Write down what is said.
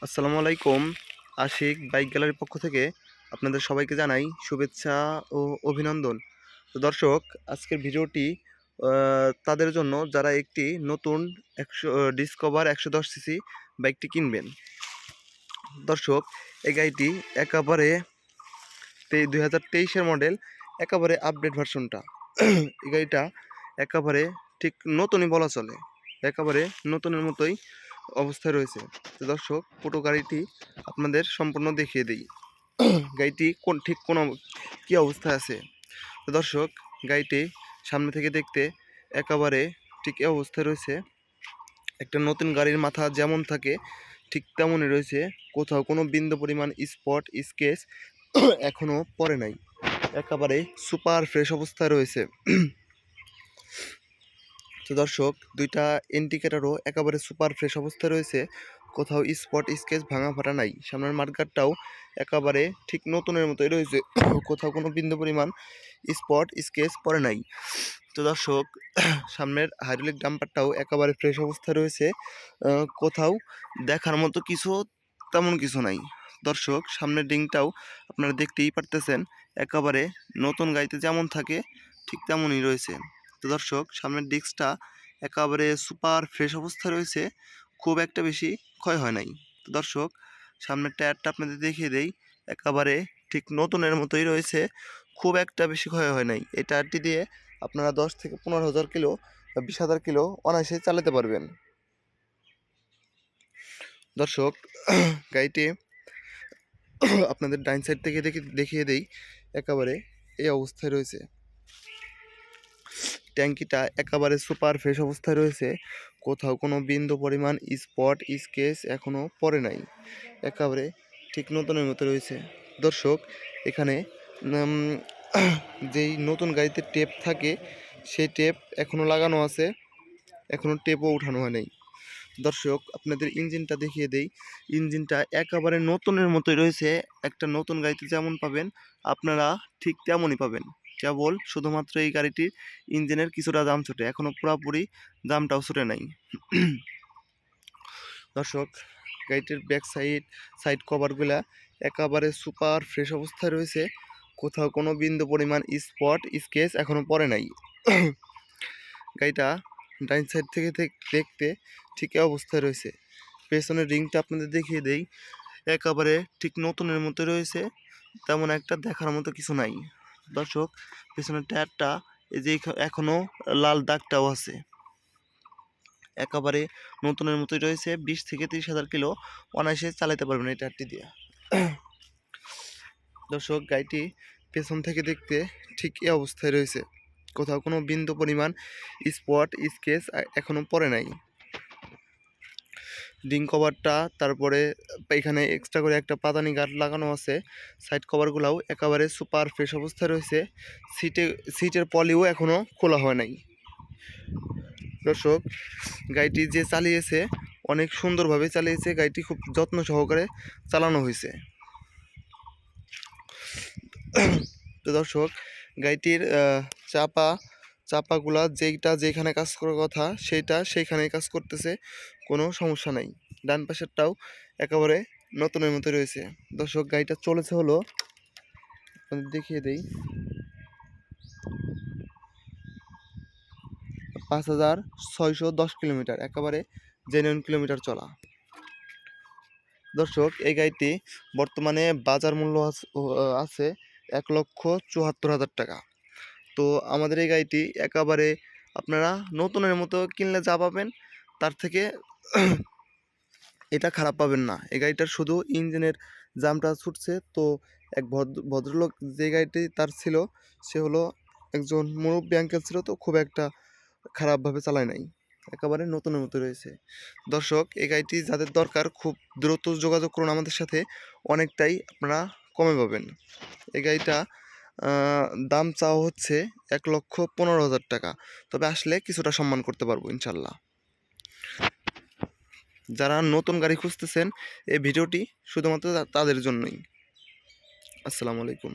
আসসালামু আলাইকুম। আশিক বাইক গ্যালারির পক্ষ থেকে আপনাদের সবাইকে জানাই শুভেচ্ছা ও অভিনন্দন। তো দর্শক, আজকের ভিডিওটি তাদের জন্য যারা একটি নতুন ডিসকভার 110 সিসি বাইকটি কিনবেন। দর্শক, এই গাড়িটি একেবারে 2023-এর মডেল, একেবারে আপডেট ভার্সনটা। এই গাড়িটা একেবারে ঠিক নতুনই বলা চলে, একেবারে নতুনের মতোই অবস্থায় রয়েছে। তো দর্শক, পুরো গাড়িটি আপনাদের সম্পূর্ণ দেখিয়ে দিই গাড়িটি কী অবস্থায় আছে। তো দর্শক, গাড়িটি সামনে থেকে দেখতে একেবারে ঠিক এই অবস্থায় রয়েছে। একটা নতুন গাড়ির মাথা যেমন থাকে ঠিক তেমনই রয়েছে, কোথাও কোনো বিন্দু পরিমাণ স্পট স্কেচ এখনও পড়ে নাই, একেবারে সুপার ফ্রেশ অবস্থায় রয়েছে। তো দর্শক, দুইটা ইন্ডিকেটারও একেবারে সুপার ফ্রেশ অবস্থায় রয়েছে, কোথাও স্পট স্কেচ ভাঙা ফাটা নাই। সামনের মার্কারটাও একেবারে ঠিক নতুনের মতোই রয়েছে, কোথাও কোনো বিন্দু পরিমাণ স্পট স্কেচ পড়ে নাই। তো দর্শক, সামনের হাইড্রোলিক ডাম্পারটাও একেবারে ফ্রেশ অবস্থায় রয়েছে, কোথাও দেখার মতো তেমন কিছু নাই। দর্শক, সামনের ডিংটাও আপনারা দেখতেই পারতেছেন, একেবারে নতুন গাড়িতে যেমন থাকে ঠিক তেমনই রয়েছে। তো দর্শক, সামনের ডিস্কটা একেবারে সুপার ফ্রেশ অবস্থায় রয়েছে, খুব একটা বেশি ক্ষয় হয় নাই। তো দর্শক, সামনের টায়ারটা আপনাদের দেখিয়ে দেই, একেবারে ঠিক নতুনের মতোই রয়েছে, খুব একটা বেশি ক্ষয় হয় নাই। এই টায়ারটি দিয়ে আপনারা 10 থেকে 15,000 কিলো বা 20,000 কিলো অনায়াসে চালাতে পারবেন। দর্শক, গাড়িটি আপনাদের ডাইন সাইড থেকে দেখিয়ে দেই, একেবারে এই অবস্থায় রয়েছে। ট্যাঙ্কিটা একেবারে সুপার ফ্রেশ অবস্থায় রয়েছে, কোথাও কোনো বিন্দু পরিমাণ স্পট স্কেচ এখনও পড়ে নাই, একেবারে ঠিক নতুনের মতো রয়েছে। দর্শক, এখানে যেই নতুন গাড়িতে টেপ থাকে সেই টেপ এখনও লাগানো আছে, এখনও টেপও উঠানো হয় নাই। দর্শক, আপনাদের ইঞ্জিনটা দেখিয়ে দেই, ইঞ্জিনটা একেবারে নতুনের মতোই রয়েছে। একটা নতুন গাড়িতে যেমন পাবেন আপনারা ঠিক তেমনই পাবেন, কেবল শুধুমাত্র এই গাড়িটির ইঞ্জিনের কিছুটা দাম ছোটে, এখনও পুরোপুরি দামটাও ছোটে নাই। দর্শক, গাড়িটির ব্যাক সাইড কভারগুলা একেবারে সুপার ফ্রেশ অবস্থায় রয়েছে, কোথাও কোনো বিন্দু পরিমাণ স্পট স্কেচ এখনও পড়ে নাই। গাড়িটা ডাইন সাইড থেকে দেখতে ঠিক অবস্থায় রয়েছে। পেছনের রিংটা আপনাদের দেখিয়ে দেই, একেবারে ঠিক নতুনের মতো রয়েছে, তেমন একটা দেখার মতো কিছু নাই। দর্শক, পেছনের টায়ারটা এই যে এখনও লাল দাগটাও আছে, একেবারে নতুনের মতোই রয়েছে। 20 থেকে 30,000 কিলো অনায়াসে চালাতে পারবেন এই টায়ারটি দিয়ে। দর্শক, গাড়িটি পেছন থেকে দেখতে ঠিক এই অবস্থায় রয়েছে, কোথাও কোনো বিন্দু পরিমাণ স্পট স্কেচ এখনও পড়ে নাই। ডিং কভারটা, তারপরে এখানে এক্সট্রা করে একটা পাদানি গার্ড লাগানো আছে। সাইড কভারগুলোও একেবারে সুপার ফ্রেশ অবস্থায় রয়েছে, সিটের পলিও এখনও খোলা হয় নাই। দর্শক, গাড়িটি যে চালিয়েছে অনেক সুন্দরভাবে চালিয়েছে, গাড়িটি খুব যত্ন সহকারে চালানো হয়েছে। তো দর্শক, গাড়িটির চাপাগুলা যেখানে কাজ করার কথা সেইখানেই কাজ করতেছে, কোনো সমস্যা নাই। ডান পাশেরটাও একেবারে নতুনের মতো রয়েছে। দর্শক, গাড়িটা চলেছে হলো, দেখিয়ে দেই, 5,610 কিলোমিটার, একেবারে জেনুইন কিলোমিটার চলা। দর্শক, এই গাড়িটি বর্তমানে বাজার মূল্য আছে 1,74,000 টাকা। তো আমাদের এই গাড়িটি একেবারে আপনারা নতুনের মতো কিনলে যা পাবেন তার থেকে এটা খারাপ পাবেন না। এই গাড়িটার শুধু ইঞ্জিনের জামটা ছুটছে। তো এক ভদ্রলোক যে গাড়িটি তার ছিল, সে হলো একজন মুরব্বী আঙ্কেল ছিল, তো খুব একটা খারাপভাবে চালায় নাই, একেবারে নতুনের মতো রয়েছে। দর্শক, এই গাড়িটি যাদের দরকার খুব দ্রুত যোগাযোগ করুন আমাদের সাথে, অনেকটাই আপনারা কমে পাবেন। এই গাড়িটা দাম চাওয়া হচ্ছে 1,15,000 টাকা, তবে আসলে কিছুটা সম্মান করতে পারবো ইনশাল্লাহ। যারা নতুন গাড়ি খুঁজতেছেন, এই ভিডিওটি শুধুমাত্র তাদের জন্যই। আসসালামু আলাইকুম।